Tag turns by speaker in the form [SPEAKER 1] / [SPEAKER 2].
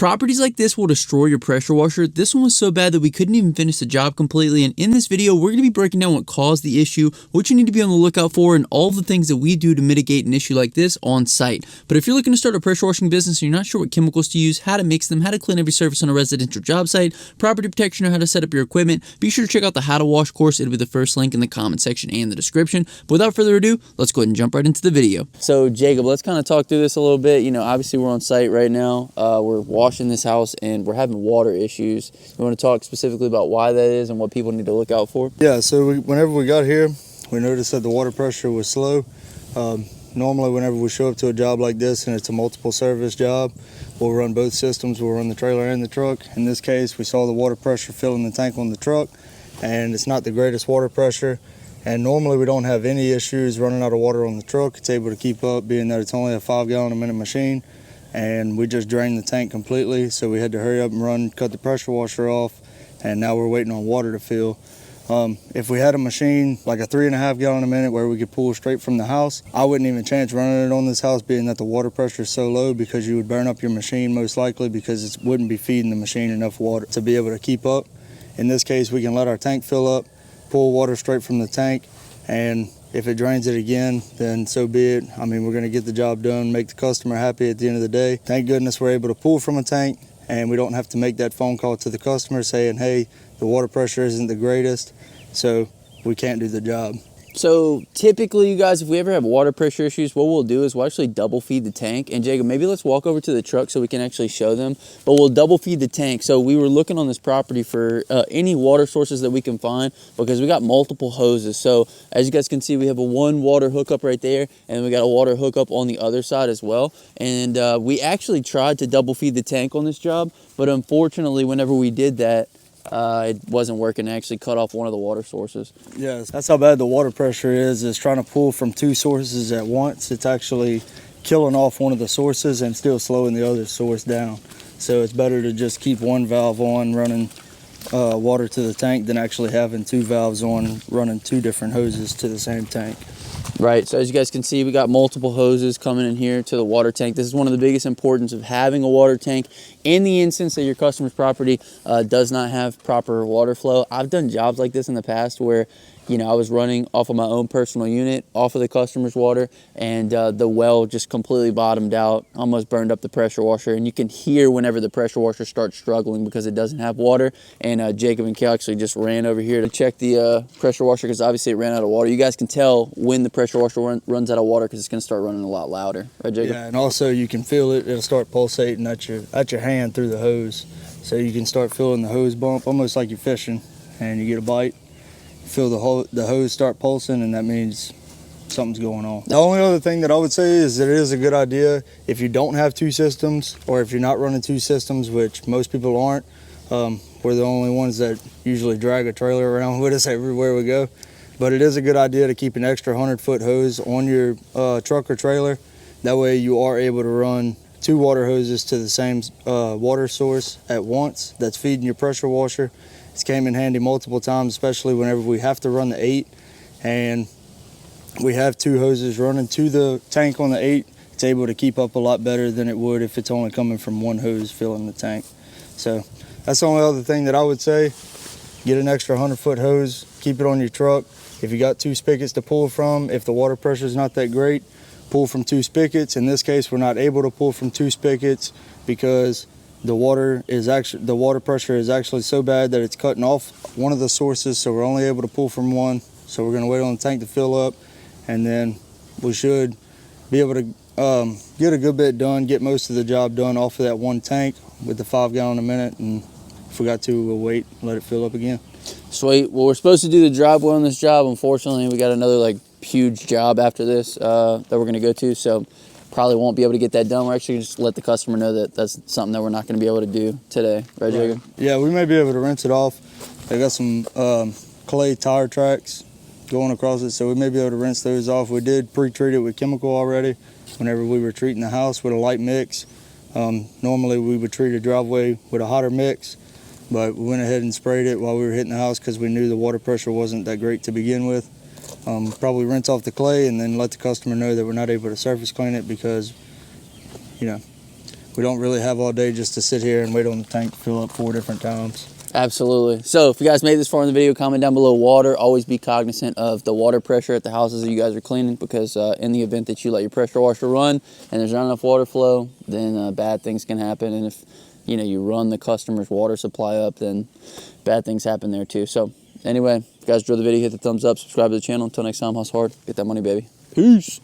[SPEAKER 1] Properties like this will destroy your pressure washer. This one was so bad that we couldn't even finish the job completely, and in this video we're going to be breaking down what caused the issue, what you need to be on the lookout for, and all the things that we do to mitigate an issue like this on site. But if you're looking to start a pressure washing business and you're not sure what chemicals to use, how to mix them, how to clean every surface on a residential job site, property protection, or how to set up your equipment, be sure to check out the How to Wash course. It'll be the first link in the comment section and the description. But without further ado, let's go ahead and jump right into the video. So Jacob, let's kind of talk through this a little bit. You know, obviously we're on site right now. We're washing this house and we're having water issues. You want to talk specifically about why that is and what people need to look out for?
[SPEAKER 2] Yeah, so whenever we got here, we noticed that the water pressure was slow. Normally whenever we show up to a job like this and it's a multiple service job, we'll run both systems. We'll run the trailer and the truck. In this case, we saw the water pressure filling the tank on the truck, and it's not the greatest water pressure. And normally we don't have any issues running out of water on the truck. It's able to keep up, being that it's only a 5 gallon a minute machine. And we just drained the tank completely, so we had to hurry up and cut the pressure washer off, and now we're waiting on water to fill. If we had a machine like a 3.5 gallon a minute where we could pull straight from the house, I wouldn't even chance running it on this house, being that the water pressure is so low, because you would burn up your machine most likely, because it wouldn't be feeding the machine enough water to be able to keep up. In this case, we can let our tank fill up, pull water straight from the tank, and if it drains it again, then so be it. I mean, we're going to get the job done, make the customer happy at the end of the day. Thank goodness we're able to pull from a tank, and we don't have to make that phone call to the customer saying, hey, the water pressure isn't the greatest, so we can't do the job.
[SPEAKER 1] So typically, you guys, if we ever have water pressure issues, what we'll do is we'll actually double feed the tank. And Jacob, maybe let's walk over to the truck so we can actually show them. But we'll double feed the tank. So we were looking on this property for any water sources that we can find, because we got multiple hoses. So as you guys can see, we have a one water hookup right there, and we got a water hookup on the other side as well. And we actually tried to double feed the tank on this job, but unfortunately, whenever we did that, it wasn't working. It actually cut off one of the water sources.
[SPEAKER 2] Yes, that's how bad the water pressure is trying to pull from two sources at once. It's actually killing off one of the sources and still slowing the other source down. So it's better to just keep one valve on running water to the tank than actually having two valves on running two different hoses to the same tank.
[SPEAKER 1] Right, so as you guys can see, we got multiple hoses coming in here to the water tank. This is one of the biggest importance of having a water tank in the instance that your customer's property does not have proper water flow. I've done jobs like this in the past where, you know, I was running off of my own personal unit, off of the customer's water, and the well just completely bottomed out, almost burned up the pressure washer. And you can hear whenever the pressure washer starts struggling because it doesn't have water. And Jacob and Kale actually just ran over here to check the pressure washer, because obviously it ran out of water. You guys can tell when the pressure washer runs out of water, because it's going to start running a lot louder. Right, Jacob?
[SPEAKER 2] Yeah, and also you can feel it. It'll start pulsating at your hand through the hose. So you can start feeling the hose bump, almost like you're fishing, and you get a bite. Feel the hose start pulsing, and that means something's going on. The only other thing that I would say is that it is a good idea, if you don't have two systems, or if you're not running two systems, which most people aren't. We're the only ones that usually drag a trailer around with us everywhere we go. But it is a good idea to keep an extra 100-foot hose on your truck or trailer. That way you are able to run two water hoses to the same water source at once that's feeding your pressure washer. It's came in handy multiple times, especially whenever we have to run the 8 and we have two hoses running to the tank on the 8. It's able to keep up a lot better than it would if it's only coming from one hose filling the tank. So that's the only other thing that I would say. Get an extra 100-foot hose, keep it on your truck. If you got two spigots to pull from, if the water pressure is not that great, pull from two spigots. In this case, we're not able to pull from two spigots because the water pressure is actually so bad that it's cutting off one of the sources, so we're only able to pull from one. So we're going to wait on the tank to fill up, and then we should be able to get a good bit done, get most of the job done off of that one tank with the 5 gallon a minute, and if we got to, we'll wait and let it fill up again.
[SPEAKER 1] Sweet. Well, we're supposed to do the driveway on this job. Unfortunately, we got another like huge job after this that we're going to go to, so probably won't be able to get that done. We're actually just let the customer know that that's something that we're not going to be able to do today. Right, Jacob?
[SPEAKER 2] Yeah, we may be able to rinse it off. They got some clay tire tracks going across it, so we may be able to rinse those off. We did pre-treat it with chemical already whenever we were treating the house with a light mix. Normally we would treat a driveway with a hotter mix, but we went ahead and sprayed it while we were hitting the house because we knew the water pressure wasn't that great to begin with. Probably rinse off the clay and then let the customer know that we're not able to surface clean it because, you know, we don't really have all day just to sit here and wait on the tank to fill up 4 different times.
[SPEAKER 1] Absolutely. So if you guys made this far in the video, comment down below water. Always be cognizant of the water pressure at the houses that you guys are cleaning, because in the event that you let your pressure washer run and there's not enough water flow, then bad things can happen. And if you run the customer's water supply up, then bad things happen there too. So anyway, if you guys enjoyed the video, hit the thumbs up, subscribe to the channel. Until next time, hustle hard, get that money, baby. Peace.